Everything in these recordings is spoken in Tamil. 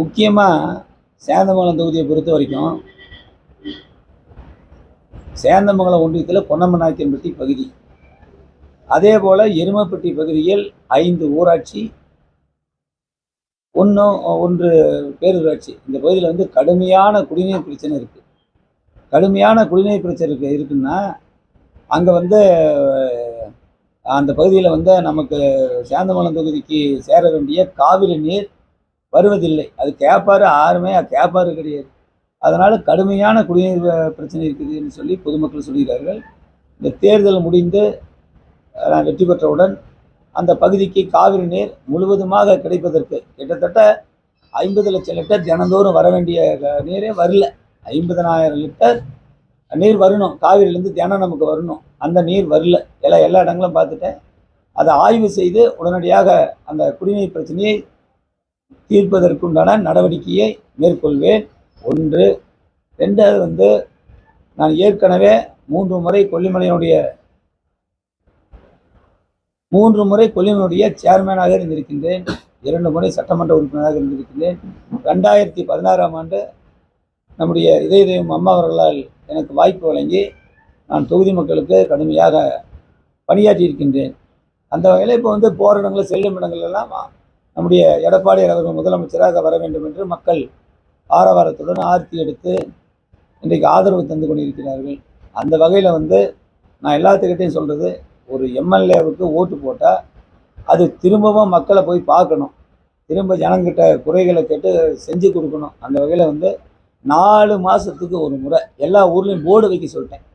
முக்கியமாக சேந்தமங்கலம் தொகுதியை பொறுத்த வரைக்கும் சேந்தமங்கலம் ஒன்றியத்தில் பொன்னமநாயக்கன்பட்டி பகுதி, அதே போல் எருமப்பட்டி பகுதியில் 5 ஊராட்சி, ஒன்று பேரூராட்சி. இந்த பகுதியில் வந்து கடுமையான குடிநீர் பிரச்சனை இருக்குது. கடுமையான குடிநீர் பிரச்சனை இருக்குன்னா அங்கே வந்து அந்த பகுதியில் வந்து நமக்கு சேந்தமங்கலம் தொகுதிக்கு சேர வேண்டிய காவிரி நீர் வருவதில்லை. அது கேப்பாறு யாருமே கேப்பாறு கிடையாது. அதனால் கடுமையான குடிநீர் பிரச்சனை இருக்குதுன்னு சொல்லி பொதுமக்கள் சொல்கிறார்கள். இந்த தேர்தல் முடிந்து நான் வெற்றி பெற்றவுடன் அந்த பகுதிக்கு காவிரி நீர் முழுவதுமாக கிடைப்பதற்கு கிட்டத்தட்ட 50 லட்சம் லிட்டர் தினந்தோறும் வர வேண்டிய நீரே வரல. 50,000 லிட்டர் நீர் வரணும், காவிரியிலேருந்து தினம் நமக்கு வரணும். அந்த நீர் வரல. எல்லா இடங்களும் பார்த்துட்டேன். அதை ஆய்வு செய்து உடனடியாக அந்த குடிநீர் பிரச்சனையை தீர்ப்பதற்குண்டான நடவடிக்கையை மேற்கொள்வேன். 1. 2வது வந்து நான் ஏற்கனவே 3 முறை கொல்லிமலையுடைய சேர்மேனாக இருந்திருக்கின்றேன். 2 முறை சட்டமன்ற உறுப்பினராக இருந்திருக்கின்றேன். 2016ஆம் ஆண்டு நம்முடைய இதய தெய்வம் அம்மா அவர்களால் எனக்கு வாய்ப்பு வழங்கி நான் தொகுதி மக்களுக்கு கடுமையாக பணியாற்றியிருக்கின்றேன். அந்த வகையில் இப்போ வந்து போகிற இடங்கள், செல்லும் இடங்கள் எல்லாம் நம்முடைய எடப்பாடியார் அவர்கள் முதலமைச்சராக வர வேண்டும் என்று மக்கள் ஆரவாரத்துடன் ஆர்த்தி எடுத்து இன்றைக்கு ஆதரவு தந்து கொண்டிருக்கிறார்கள். அந்த வகையில் வந்து நான் எல்லாத்துக்கிட்டையும் சொல்கிறது, ஒரு எம்எல்ஏவுக்கு ஓட்டு போட்டால் அது திரும்பவும் மக்களை போய் பார்க்கணும், திரும்ப ஜனங்கிட்ட குறைகளை கேட்டு செஞ்சு கொடுக்கணும். அந்த வகையில் வந்து 4 மாதத்துக்கு ஒரு முறை எல்லா ஊர்லேயும் போர்டு வைக்க சொல்லிட்டேன்.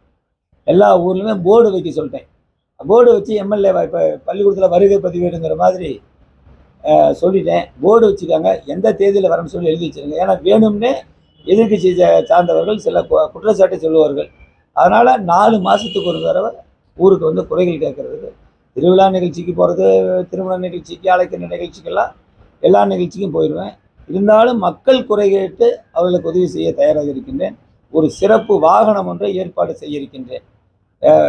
போர்டு வச்சு எம்எல்ஏ இப்போ பள்ளிக்கூடத்தில் வருகை பதிவேடுங்கிற மாதிரி சொல்லிட்டேன். போர்டு வச்சுக்காங்க, எந்த தேதியில் வரணும்னு சொல்லி எழுதி வச்சுருங்க. ஏன்னா வேணும்னே எதிர்கட்சி சார்ந்தவர்கள் சில குற்றச்சாட்டை சொல்லுவார்கள். அதனால் 4 மாதத்துக்கு ஒரு தடவை ஊருக்கு வந்து குறைகள் கேட்கறதுக்கு, திருவிழா நிகழ்ச்சிக்கு போகிறது, திருமண நிகழ்ச்சிக்கு, அழைக்கிற நிகழ்ச்சிக்கெல்லாம் எல்லா நிகழ்ச்சிக்கும் போயிடுவேன். இருந்தாலும் மக்கள் குறை கேட்டு அவர்களுக்கு உதவி செய்ய தயாராக இருக்கின்றேன். ஒரு சிறப்பு வாகனம் ஒன்றை ஏற்பாடு செய்ய இருக்கின்றேன்.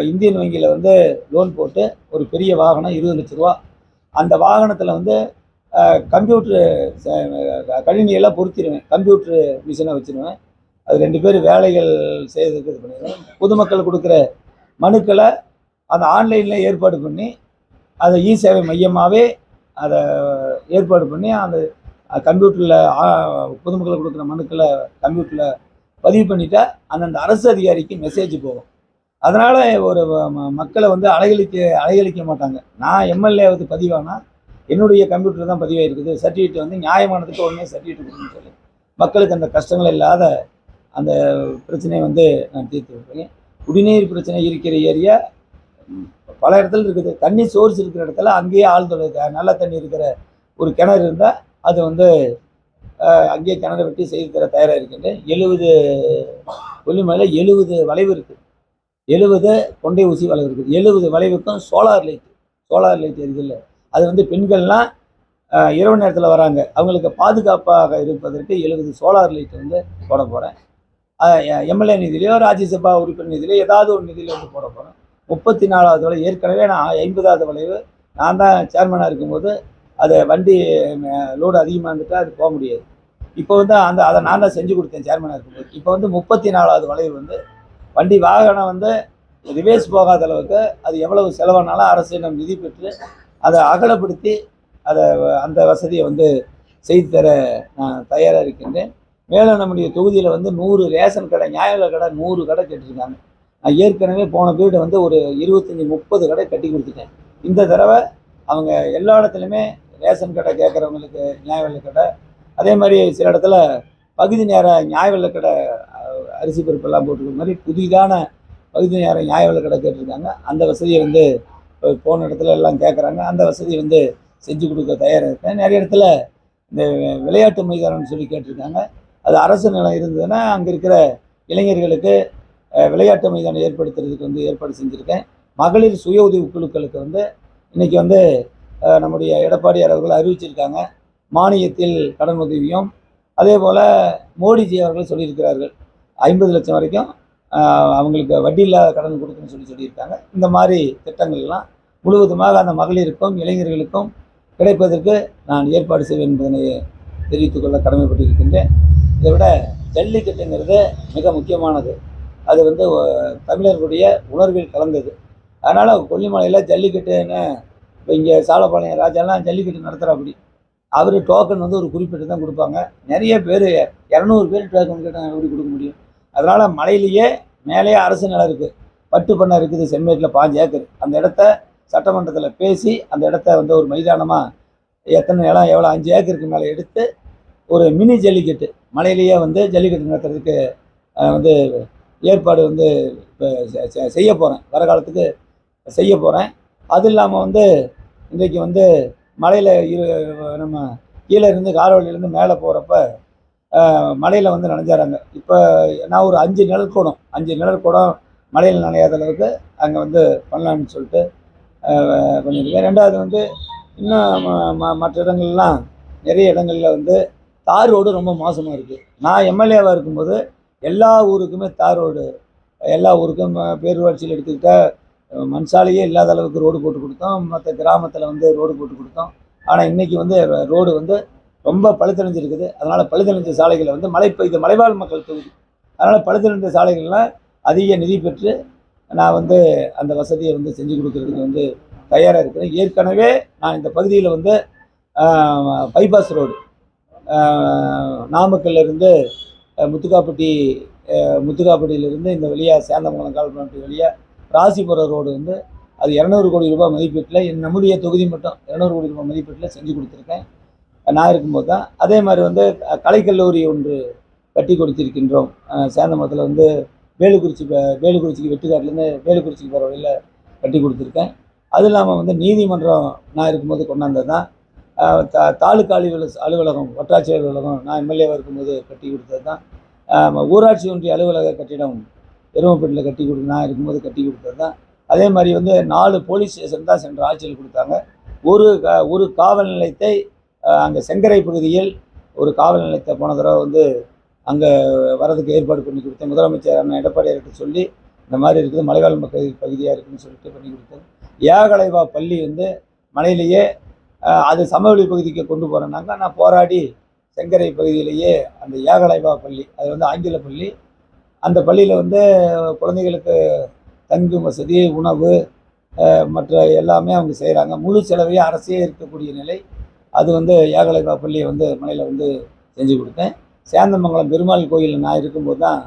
இந்தியன் வங்கியில் வந்து லோன் போட்டு ஒரு பெரிய வாகனம் 20 லட்ச ரூபா. அந்த வாகனத்தில் வந்து கம்ப்யூட்ரு கணினியெல்லாம் பொருத்திடுவேன், கம்ப்யூட்ரு மிஷினை வச்சுருவேன். அது 2 பேர் வேலைகள் செய்யறதுக்கு இது பண்ணிடுவேன். பொதுமக்கள் கொடுக்குற மனுக்களை அந்த ஆன்லைனில் ஏற்பாடு பண்ணி அதை சேவை மையமாகவே அதை ஏற்பாடு பண்ணி அந்த கம்ப்யூட்டரில் பொதுமக்கள் கொடுக்குற மனுக்களை கம்ப்யூட்டரில் பதிவு பண்ணிட்டா அந்தந்த அரசு அதிகாரிக்கு மெசேஜ் போகும். அதனால் ஒரு மக்களை வந்து அலைகழிக்க மாட்டாங்க. நான் எம்எல்ஏ வந்து பதிவானா என்னுடைய கம்ப்யூட்டர் தான் பதிவாக இருக்குது. சர்டிஃபிகேட் வந்து நியாயமானதுக்கு உடனே சர்டிஃபிகேட் கொடுக்குன்னு சொல்லி மக்களுக்கு அந்த கஷ்டங்கள் இல்லாத அந்த பிரச்சனையை வந்து நான் தீர்த்து வைப்பேன். குடிநீர் பிரச்சனை இருக்கிற ஏரியா பல இடத்துல இருக்குது. தண்ணி சோர்ஸ் இருக்கிற இடத்துல அங்கேயே நல்ல தண்ணி இருக்கிற ஒரு கிணறு இருந்தால் அது வந்து அங்கேயே கிணறு வெட்டி செய்து தர தயாராக இருக்கின்றேன். 70 கொல்லிமலையில் 70 வளைவு இருக்குது. 70 கொண்டை ஊசி வளைவு இருக்குது. 70 வளைவுக்கும் சோலார் லைட் இருக்குல்ல, அது வந்து பெண்கள்லாம் இரவு நேரத்தில் வராங்க, அவங்களுக்கு பாதுகாப்பாக இருப்பதற்கு 70 சோலார் லைட் வந்து போட போகிறேன். எம்எல்ஏ நிதியிலையோ ராஜ்யசபா உறுப்பினர் நிதியிலையோ ஏதாவது ஒரு நிதியில் வந்து போட போகிறேன். 34வது வளைவு ஏற்கனவே நான் 50வது வளைவு நான் தான் சேர்மனாக இருக்கும்போது அதை வண்டி லோடு அதிகமாக இருந்துட்டு அது போக முடியாது. இப்போ வந்து அதை நான் தான் செஞ்சு கொடுத்தேன் சேர்மனாக இருக்கும்போது. இப்போ வந்து 34வது வளைவு வந்து வண்டி வாகனம் வந்து ரிவேர்ஸ் போகாத அளவுக்கு அது எவ்வளவு செலவானாலும் அரசிடம் நிதி பெற்று அதை அகலப்படுத்தி அந்த வசதியை வந்து செய்து தர நான் தயாராக இருக்கின்றேன். மேலும் நம்முடைய தொகுதியில் வந்து 100 ரேஷன் கடை, நியாய விலை கடை 100 கடை கேட்டிருக்காங்க. நான் ஏற்கனவே போன பீரியடு வந்து ஒரு 25-30 கடை கட்டி கொடுத்துட்டேன். இந்த தடவை அவங்க எல்லா இடத்துலையுமே ரேஷன் கடை கேட்குறவங்களுக்கு நியாய விலை கடை, அதே மாதிரி சில இடத்துல பகுதி நேர நியாய விலை கடை அரிசி பருப்பெல்லாம் போட்டுக்கிற மாதிரி புதிதான பகுதி நேர நியாய விலை கடை கேட்டிருக்காங்க. அந்த வசதியை வந்து போன இடத்துல எல்லாம் கேட்குறாங்க. அந்த வசதியை வந்து செஞ்சு கொடுக்க தயாராக இருக்கேன். நிறைய இடத்துல இந்த விளையாட்டு மைதானம்னு சொல்லி கேட்டிருக்காங்க. அது அரசு நிலம் இருந்ததுன்னா அங்கே இருக்கிற இளைஞர்களுக்கு விளையாட்டு மைதானம் ஏற்படுத்துறதுக்கு வந்து ஏற்பாடு செஞ்சுருக்கேன். மகளிர் சுய உதவி குழுக்களுக்கு வந்து இன்றைக்கி வந்து நம்முடைய எடப்பாடியார் அவர்கள் அறிவிச்சிருக்காங்க மானியத்தில் கடன் உதவியும். அதே போல் மோடிஜி அவர்கள் சொல்லியிருக்கிறார்கள் 50 லட்சம் வரைக்கும் அவங்களுக்கு வட்டி இல்லாத கடன் கொடுக்குன்னு சொல்லியிருக்காங்க. இந்த மாதிரி திட்டங்கள்லாம் முழுவதுமாக அந்த மகளிருக்கும் இளைஞர்களுக்கும் கிடைப்பதற்கு நான் ஏற்பாடு செய்வேன் என்பதனை தெரிவித்துக் கொள்ள கடமைப்பட்டிருக்கின்றேன். இதை விட ஜல்லிக்கட்டுங்கிறது மிக முக்கியமானது. அது வந்து தமிழர்களுடைய உணர்வில் கலந்தது. அதனால் கொல்லிமலையில் ஜல்லிக்கட்டுன்னு இப்போ இங்கே சாலப்பாளையம் ராஜாலாம் ஜல்லிக்கட்டு நடத்துகிறாப்படி. அவர் டோக்கன் வந்து ஒரு குறிப்பிட்டு தான் கொடுப்பாங்க. நிறைய பேர் 200 பேர் டோக்கன் கேட்டால் எப்படி கொடுக்க முடியும்? அதனால் மலையிலேயே மேலேயே அரசு நிலம் இருக்குது, பட்டு பண்ணை இருக்குது செம்மேட்டில் 5 ஏக்கர். அந்த இடத்த சட்டமன்றத்தில் பேசி அந்த இடத்த வந்து ஒரு மைதானமாக எத்தனை நிலம் எவ்வளோ 5 ஏக்கருக்கு மேலே எடுத்து ஒரு மினி ஜல்லிக்கட்டு மலையிலேயே வந்து ஜல்லிக்கட்டு நடத்துறதுக்கு வந்து ஏற்பாடு வந்து இப்போ செய்ய போகிறேன், வர காலத்துக்கு செய்ய போகிறேன். அது இல்லாமல் வந்து இன்றைக்கி வந்து மலையில் நம்ம கீழே இருந்து காரவழியிலேருந்து மேலே போகிறப்ப மலையில் வந்து நனைஞ்சாராங்க. இப்போ நான் ஒரு 5 நிழற்குடம் மலையில் நனையாத அளவுக்கு அங்கே வந்து பண்ணலான்னு சொல்லிட்டு பண்ணியிருக்கேன். 2வது வந்து இன்னும் மற்ற இடங்கள்லாம் நிறைய இடங்களில் வந்து தார் ரோடு ரொம்ப மோசமாக இருக்குது. நான் எம்எல்ஏவாக இருக்கும்போது எல்லா ஊருக்குமே தார் ரோடு, எல்லா ஊருக்கும் பேரூராட்சியில் எடுத்துக்கிட்டால் மண் சாலையே இல்லாத அளவுக்கு ரோடு போட்டு கொடுத்தோம். மற்ற கிராமத்தில் வந்து ரோடு போட்டு கொடுத்தோம். ஆனால் இன்றைக்கி வந்து ரோடு வந்து ரொம்ப பழுதடைஞ்சிருக்குது. அதனால் பழுதடைஞ்ச சாலைகளை வந்து இது மலைவாழ் மக்கள் தொகுதி, அதனால் பழுதடைந்த சாலைகள்லாம் அதிக நிதி பெற்று நான் வந்து அந்த வசதியை வந்து செஞ்சு கொடுக்கறதுக்கு வந்து தயாராக இருக்கிறேன். ஏற்கனவே நான் இந்த பகுதியில் வந்து பைபாஸ் ரோடு நாமக்கல்லிருந்து முத்துக்காப்பட்டியிலிருந்து இந்த வழியாக சேந்தமங்கலம் கால்பட்டி வழியாக ராசிபுரம் ரோடு வந்து அது 200 கோடி ரூபாய் மதிப்பீட்டில் நம்முடைய தொகுதி மட்டும் 200 கோடி ரூபாய் மதிப்பீட்டில் செஞ்சு கொடுத்துருக்கேன் நான் இருக்கும்போது தான். அதே மாதிரி வந்து கலைக்கல்லூரி ஒன்று கட்டி கொடுத்திருக்கின்றோம். சேந்தமங்கலத்தில் வந்து வேலுக்குறிச்சிக்கு வெட்டுக்காட்டிலேருந்து வேலுக்குறிச்சிக்கு போகிற வழியில் கட்டி கொடுத்துருக்கேன். அது இல்லாமல் வந்து நீதிமன்றம் நான் இருக்கும்போது கொண்டாந்தது தான். தாலுக்கா அலுவலகம், வட்டாட்சியர் அலுவலகம் நான் எம்எல்ஏவாக இருக்கும்போது கட்டி கொடுத்தது தான். ஊராட்சி ஒன்றிய அலுவலக கட்டிடம் எருமப்பேட்டில் நான் இருக்கும்போது கட்டி கொடுத்தது தான். அதே மாதிரி வந்து 4 போலீஸ் ஸ்டேஷன் தான் சென்ற ஆட்சியில் கொடுத்தாங்க. ஒரு காவல் நிலையத்தை அங்கே செங்கரை பகுதியில் ஒரு காவல் நிலையத்தை போன தடவை வந்து அங்கே வரதுக்கு ஏற்பாடு பண்ணி கொடுத்தேன். முதலமைச்சர் அண்ணன் எடப்பாடியார்கிட்ட சொல்லி இந்த மாதிரி இருக்குது, மலைவாழ் மக்கள் பகுதியாக இருக்குதுன்னு சொல்லிட்டு பண்ணி கொடுத்தேன். ஏகலைவா பள்ளி வந்து மலையிலேயே அது சமவெளி பகுதிக்கு கொண்டு போகிறேன்னாங்க. நான் போராடி செங்கரை பகுதியிலேயே அந்த ஏகலைவா பள்ளி, அது வந்து ஆங்கில பள்ளி, அந்த பள்ளியில் வந்து குழந்தைகளுக்கு தங்கும் வசதி, உணவு மற்ற எல்லாமே அவங்க செய்கிறாங்க. முழு செலவையும் அரசே இருக்கக்கூடிய நிலை. அது வந்து ஏகலைவா பள்ளியை வந்து மலையில் வந்து செஞ்சு கொடுத்தேன். சேந்தமங்கலம் பெருமாள் கோயிலில் நான் இருக்கும்போது தான்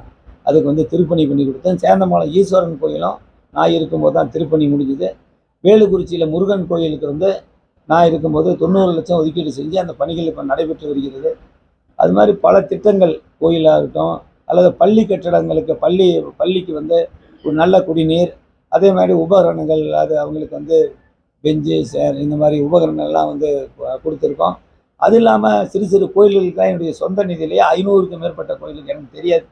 அதுக்கு வந்து திருப்பணி பண்ணி கொடுத்தேன். சேந்தமங்கலம் ஈஸ்வரன் கோயிலும் நான் இருக்கும்போது தான் திருப்பணி முடிஞ்சுது. வேலுக்குறிச்சியில் முருகன் கோயிலுக்கு வந்து நான் இருக்கும்போது 90 லட்சம் ஒதுக்கீடு செஞ்சு அந்த பணிகள் இப்போ நடைபெற்று வருகிறது. அது மாதிரி பல திட்டங்கள், கோயிலாகட்டும் அல்லது பள்ளி கட்டிடங்களுக்கு பள்ளிக்கு வந்து ஒரு நல்ல குடிநீர், அதே மாதிரி உபகரணங்கள், அது அவங்களுக்கு வந்து பெஞ்சு சேர் இந்த மாதிரி உபகரணங்கள்லாம் வந்து கொடுத்துருக்கோம். அது இல்லாமல் சிறு சிறு கோயில்களுக்கெல்லாம் என்னுடைய சொந்த நிதியிலேயே 500க்கும் மேற்பட்ட கோயிலுக்கு எனக்கு தெரியாது.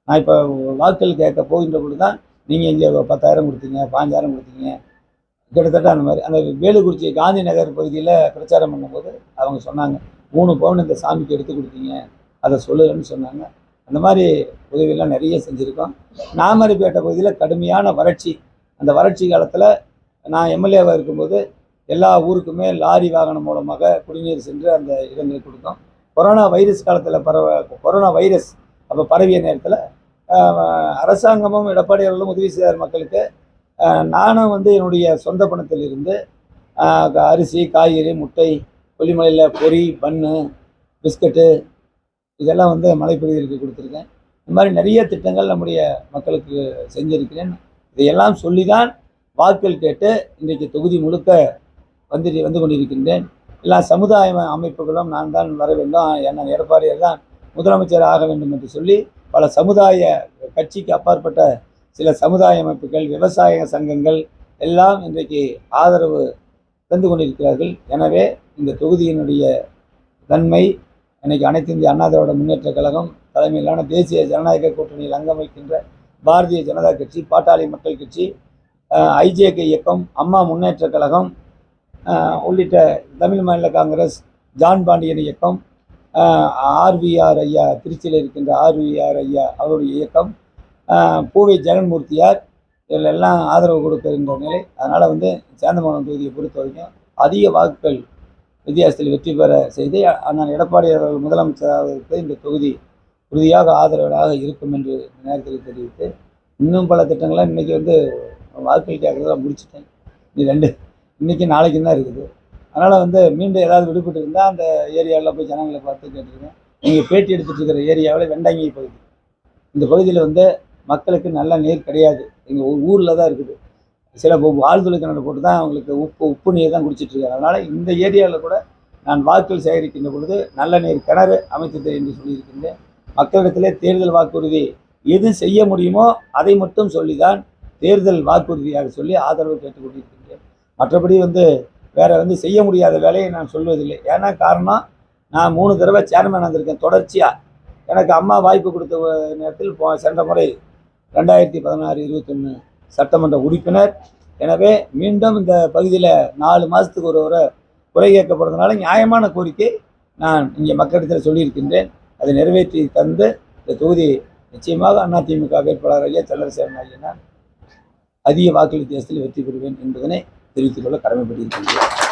நான் இப்போ வாக்கள் கேட்க போகின்ற பொழுது தான் நீங்கள் இங்கே 10,000 கொடுத்தீங்க, 5,000 கொடுத்தீங்க, கிட்டத்தட்ட அந்த மாதிரி. அந்த வேலுக்குறிச்சி காந்தி நகர் பகுதியில் பிரச்சாரம் பண்ணும்போது அவங்க சொன்னாங்க, 3 பவுன் இந்த சாமிக்கு எடுத்து கொடுத்தீங்க, அதை சொல்லுன்னு சொன்னாங்க. அந்த மாதிரி உதவியெல்லாம் நிறைய செஞ்சுருக்கோம். நாமரிப்பேட்டை பகுதியில் கடுமையான வறட்சி, அந்த வறட்சி காலத்தில் நான் எம்எல்ஏவாக இருக்கும்போது எல்லா ஊருக்குமே லாரி வாகனம் மூலமாக குடிநீர் சென்று அந்த இடங்களுக்கு கொடுத்தோம். கொரோனா வைரஸ் காலத்தில் கொரோனா வைரஸ் அப்போ பரவிய நேரத்தில் அரசாங்கமும் எடப்பாடியார்களும் உதவி செய்தார் மக்களுக்கு. நானும் வந்து என்னுடைய சொந்த பணத்தில் இருந்து அரிசி, காய்கறி, முட்டை, கொல்லிமலையில் பொரி, பன்னு, பிஸ்கட்டு இதெல்லாம் வந்து மலைப்பகுதிகளுக்கு கொடுத்துருக்கேன். இந்த மாதிரி நிறைய திட்டங்கள் நம்முடைய மக்களுக்கு செஞ்சிருக்கிறேன். இதையெல்லாம் சொல்லி தான் வாக்குகள் கேட்டு இன்றைக்கு தொகுதி முழுக்க வந்து கொண்டிருக்கின்றேன். எல்லா சமுதாய அமைப்புகளும் நான் தான் வர வேண்டும், என்ன எடப்பாடியார் தான் முதலமைச்சர் ஆக வேண்டும் என்று சொல்லி பல சமுதாய கட்சிக்கு அப்பாற்பட்ட சில சமுதாய அமைப்புகள், விவசாய சங்கங்கள் எல்லாம் இன்றைக்கு ஆதரவு தந்து கொண்டிருக்கிறார்கள். எனவே இந்த தொகுதியினுடைய தன்மை இன்றைக்கி அனைத்து இந்திய அண்ணா திராவிட முன்னேற்ற கழகம் தலைமையிலான தேசிய ஜனநாயக கூட்டணியில் அங்கம் வைக்கின்ற பாரதிய ஜனதா கட்சி, பாட்டாளி மக்கள் கட்சி, ஐஜேகே இயக்கம், அம்மா முன்னேற்ற கழகம் உள்ளிட்ட தமிழ் மாநில காங்கிரஸ், ஜான் பாண்டியன் இயக்கம், ஆர்விஆர் ஐயா திருச்சியில் இருக்கின்ற ஆர்விஆர் ஐயா அவருடைய இயக்கம், பூவை ஜெகன்மூர்த்தியார், இதில் எல்லாம் ஆதரவு கொடுக்கின்ற நிலை. அதனால் வந்து சேந்தமங்கலம் தொகுதியை பொறுத்த வரைக்கும் அதிக வாக்குகள் வித்தியாசத்தில் வெற்றி பெற செய்து அண்ணன் எடப்பாடி அவர்கள் முதலமைச்சராக இந்த தொகுதி உறுதியாக ஆதரவாக இருக்கும் என்று இந்த நேரத்தில் தெரிவித்து, இன்னும் பல திட்டங்களை இன்றைக்கி வாக்குகள் கேட்குறதெல்லாம் முடிச்சுட்டேன். இன்னைக்கு நாளைக்கு தான் இருக்குது. அதனால் மீண்டும் ஏதாவது விடுபட்டு இருந்தால் அந்த ஏரியாவில் போய் ஜனங்களை பார்த்து கேட்டுருக்கேன். நீங்கள் பேட்டி எடுத்துகிட்டு இருக்கிற ஏரியாவில் வெண்டாங்கி பகுதி, இந்த பகுதியில் மக்களுக்கு நல்ல நீர் கிடையாது. எங்கள் ஊரில் தான் இருக்குது. சில ஆழ்துளை கிணறு போட்டு தான் அவங்களுக்கு உப்பு நீர் தான் குடிச்சிட்ருக்காங்க. அதனால் இந்த ஏரியாவில் கூட நான் வாக்குகள் சேகரிக்கின்ற பொழுது நல்ல நீர் கிணறு அமைத்தது என்று சொல்லியிருக்கின்றேன். மக்களிடத்திலே தேர்தல் வாக்குறுதி எது செய்ய முடியுமோ அதை மட்டும் சொல்லி தான் தேர்தல் வாக்குறுதியாக சொல்லி ஆதரவு கேட்டுக்கொண்டிருக்கின்றேன். மற்றபடி வேறு செய்ய முடியாத வேலையை நான் சொல்வதில்லை. ஏன்னா காரணம், நான் 3 தடவை சேர்மேன் வந்திருக்கேன் தொடர்ச்சியாக. எனக்கு அம்மா வாய்ப்பு கொடுத்த நேரத்தில் சென்ற முறை 2016-21 சட்டமன்ற உறுப்பினர். எனவே மீண்டும் இந்த பகுதியில் 4 மாதத்துக்கு ஒரு குறை கேட்கப்படுறதுனால நியாயமான கோரிக்கை நான் இங்கே மக்களிடத்தில் சொல்லியிருக்கின்றேன். அதை நிறைவேற்றி தந்து இந்த தொகுதி நிச்சயமாக அதிமுக வேட்பாளர் ஐயா சந்திரசேகரன் ஐயா நான் அதிக வாக்கு வித்தியாசத்தில் வெற்றி பெறுவேன் என்பதனை தெரிவித்துக் கொள்ள கடமைப்பட்டிருக்கின்றேன்.